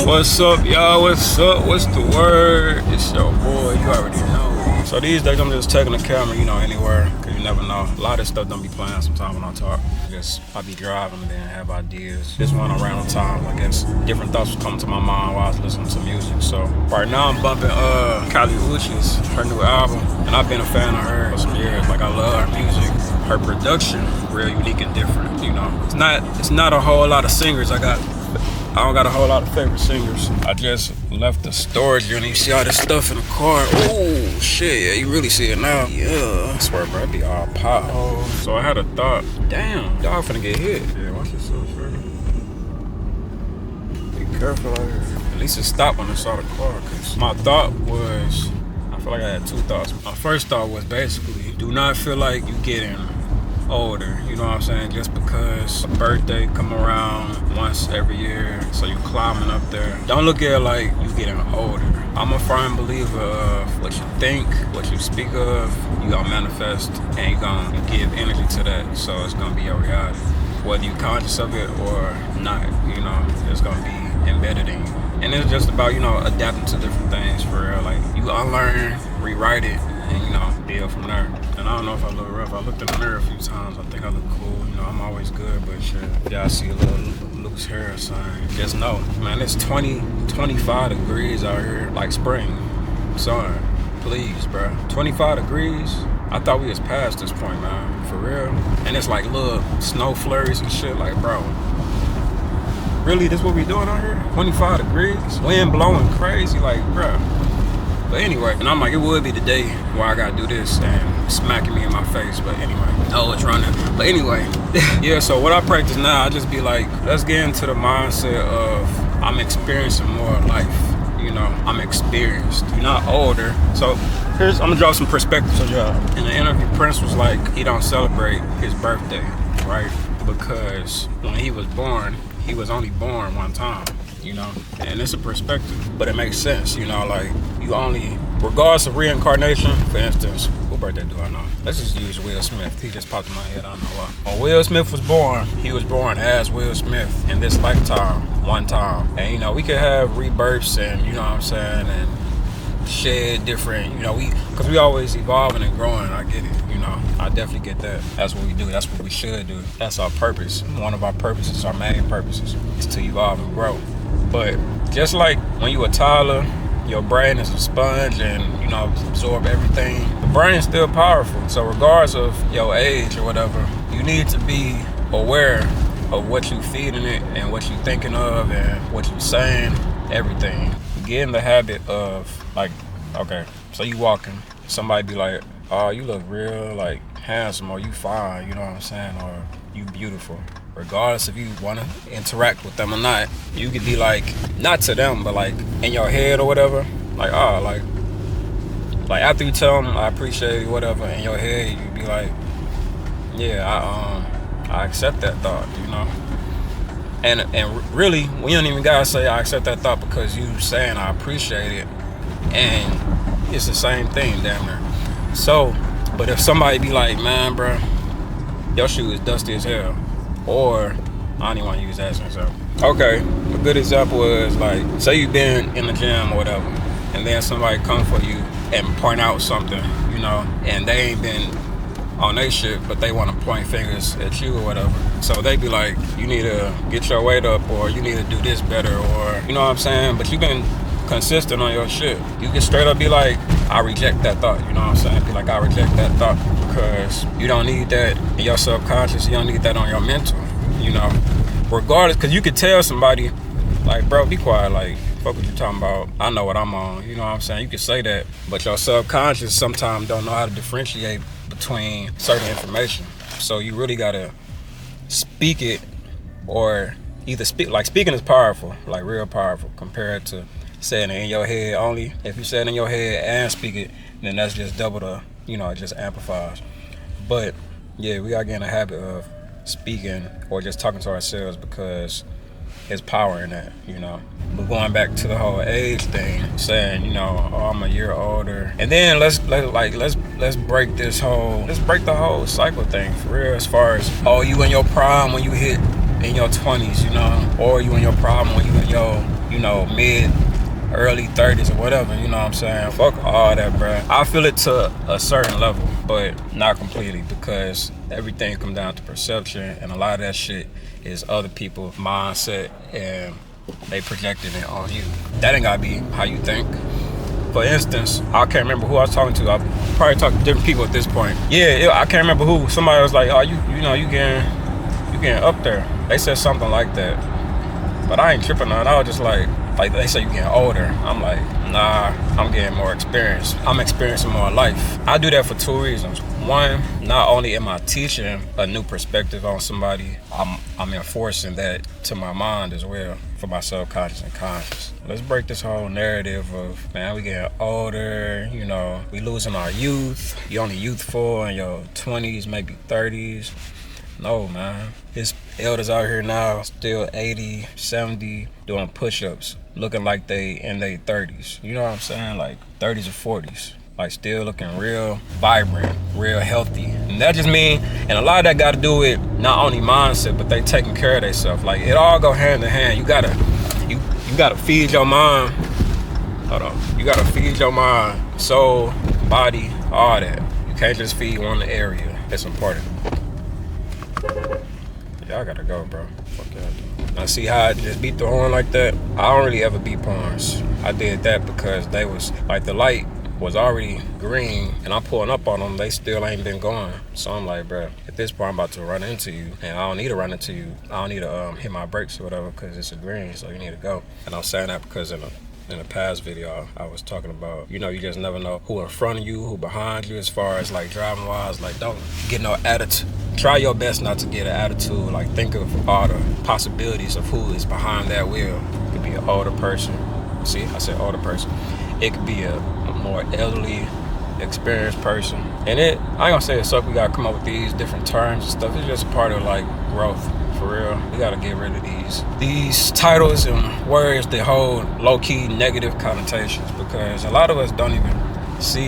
What's up, y'all? What's up? What's the word? It's your boy. You already know. So these days I'm just taking the camera, anywhere, cause you never know. A lot of stuff don't be playing sometimes when I talk. I be driving and then have ideas. Just one around time, I guess. Different thoughts would come to my mind while I was listening to music. So right now I'm bumping ᴄᴏ her new album, and I've been a fan of her for some years. Like, I love her music. Her production, real unique and different. It's not a whole lot of singers. I don't got a whole lot of favorite singers. I just left the storage unit. You see all this stuff in the car. Oh, shit, yeah, you really see it now. Yeah. I swear, bro, it be all potholes. So I had a thought, damn, y'all finna get hit. Yeah, watch yourself, shorty. Be careful out here. At least it stopped when I saw the car, cause my thought was, I feel like I had two thoughts. My first thought was basically, do not feel like you getting older, you know what I'm saying? Just because a birthday come around once every year, so you climbing up there. Don't look at it like you getting older. I'm a firm believer of what you think, what you speak of, you gonna manifest, and you gonna give energy to that, so it's gonna be your reality. Whether you conscious of it or not, it's gonna be embedded in you. And it's just about, adapting to different things for real. Like, you unlearn, rewrite it, and build from there. And I don't know if I look rough. I looked in the mirror a few times. I think I look cool. I'm always good, but shit, y'all see a little loose hair or something, just know, man, it's 25 degrees out here, like spring. Son, please, bro. 25 degrees? I thought we was past this point, man, for real. And it's like little snow flurries and shit, like, bro, really, this what we doing out here? 25 degrees? Wind blowing crazy, like, bro. But anyway, and I'm like, it would be the day where I gotta do this and smacking me in my face. But anyway, oh, it's running. But anyway, yeah, so what I practice now, I just be like, let's get into the mindset of I'm experiencing more life. I'm experienced. You're not older. So I'm gonna draw some perspectives on y'all. In the interview, Prince was like, he don't celebrate his birthday, right? Because when he was born, he was only born one time. And it's a perspective, but it makes sense, like, you only, regardless of reincarnation, for instance, who birthday do I know? Let's just use Will Smith. He just popped in my head, I don't know why. When Will Smith was born, he was born as Will Smith in this lifetime, one time. And, we could have rebirths and, and shed different, because we always evolving and growing. I get it, I definitely get that. That's what we do. That's what we should do. That's our purpose. One of our purposes, our main purposes, is to evolve and grow. But just like when you a toddler, your brain is a sponge and, absorb everything. The brain's still powerful. So regardless of your age or whatever, you need to be aware of what you feeding it and what you thinking of and what you saying, everything. Get in the habit of, like, okay, so you walking, somebody be like, oh, you look real, like, handsome, or you fine, you know what I'm saying, or you beautiful. Regardless if you want to interact with them or not, you could be like, not to them, but like in your head or whatever, like, oh, like after you tell them I appreciate it, whatever, in your head you be like, yeah, I accept that thought, and really, we don't even gotta say I accept that thought, because you saying I appreciate it, and it's the same thing, damn near. So, but if somebody be like, man, bro, your shoe is dusty as hell, or I don't even want to use that as an example. Okay, a good example is, like, say you've been in the gym or whatever, and then somebody come for you and point out something, and they ain't been on their shit, but they want to point fingers at you or whatever. So they be like, you need to get your weight up, or you need to do this better, or, you know what I'm saying? But you been consistent on your shit. You can straight up be like, I reject that thought, you know what I'm saying? Be like, I reject that thought, because you don't need that in your subconscious. You don't need that on your mental, regardless, because you could tell somebody, like, bro, be quiet, like, fuck what you talking about, I know what I'm on, you know what I'm saying? You could say that, but your subconscious sometimes don't know how to differentiate between certain information. So you really gotta speak it, or either speaking is powerful, like real powerful, compared to saying it in your head only. If you say it in your head and speak it, then that's just double the, it just amplifies. But yeah, we gotta get in the habit of speaking or just talking to ourselves, because there's power in that, But going back to the whole age thing, saying, oh, I'm a year older, and then let's break the whole cycle thing for real. As far as, oh, you in your prime when you hit in your 20s, you know, or you in your prime, or you in your, you know, early 30s or whatever, you know what I'm saying? Fuck all that, bruh. I feel it to a certain level, but not completely, because everything comes down to perception, and a lot of that shit is other people's mindset, and they projecting it on you. That ain't gotta be how you think. For instance, I can't remember who I was talking to. I probably talked to different people at this point. Yeah, I can't remember who. Somebody was like, "Oh, you getting up there." They said something like that, but I ain't tripping on it. I was just like they say you getting older. I'm like, nah, I'm getting more experience. I'm experiencing more life. I do that for two reasons. One, not only am I teaching a new perspective on somebody, I'm enforcing that to my mind as well, for my subconscious and conscious. Let's break this whole narrative of, man, we getting older, you know, we losing our youth. You only youthful in your 20s, maybe 30s. No, man. There's elders out here now, still 80, 70, doing push-ups, looking like they in their 30s. You know what I'm saying? Like 30s or 40s. Like still looking real vibrant, real healthy. And that just mean, and a lot of that got to do with not only mindset, but they taking care of themselves. Like it all go hand in hand. You gotta feed your mind. Hold on. You gotta feed your mind, soul, body, all that. You can't just feed one area. It's important. Y'all gotta go, bro. Fuck y'all. Now see how I just beat the horn like that? I don't really ever beat horns. I did that because they was like, the light was already green and I'm pulling up on them. They still ain't been going. So I'm like, bro, at this point I'm about to run into you, and I don't need to run into you. I don't need to hit my brakes or whatever, because it's a green, so you need to go. And I'm saying that because in the past video, I was talking about, you know, you just never know who in front of you, who behind you, as far as like driving wise. Like, don't get no attitude. Try your best not to get an attitude. Like, think of all the possibilities of who is behind that wheel. It could be an older person. See, I said older person. It could be a more elderly, experienced person. And I ain't gonna say it suck. We gotta come up with these different terms and stuff. It's just a part of like growth. For real, we gotta get rid of these titles and words that hold low-key negative connotations, because a lot of us don't even see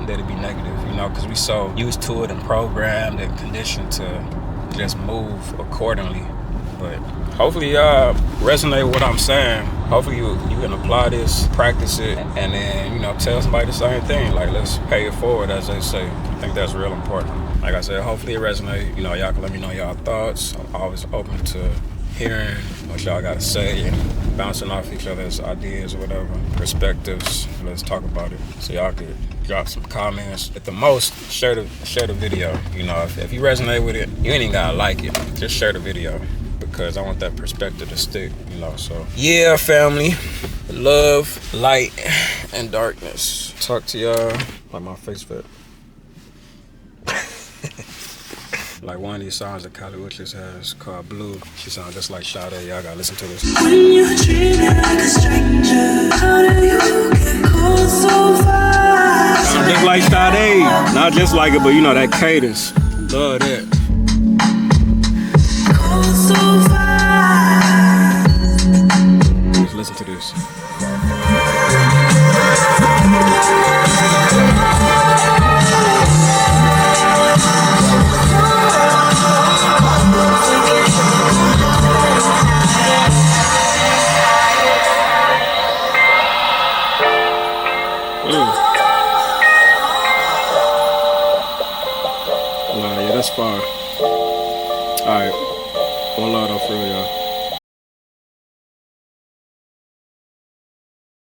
that it be negative, you know, because we so used to it and programmed and conditioned to just move accordingly. But hopefully y'all resonate with what I'm saying. Hopefully you can apply this, practice it, and then, you know, tell somebody the same thing. Like, let's pay it forward, as they say. I think that's real important. Like I said, hopefully it resonates. You know, y'all can let me know y'all thoughts. I'm always open to hearing what y'all got to say and bouncing off each other's ideas or whatever, perspectives. Let's talk about it. So y'all could drop some comments. At the most, share the video. You know, if you resonate with it, you ain't even gotta like it. Just share the video, because I want that perspective to stick, you know. So yeah, family, love, light, and darkness. Talk to y'all. Like my face fit. Like one of these songs that Kylie Witches has called Blue. She sounds just like Sade. Y'all gotta listen to this. When you treat me like a stranger, how do you get cold so fast? Sound just like Sade. Not just like it, but you know that cadence. Love that. Cold so fast. Just listen to this. Nah, yeah, that's fire. Alright. One love though, for real, y'all.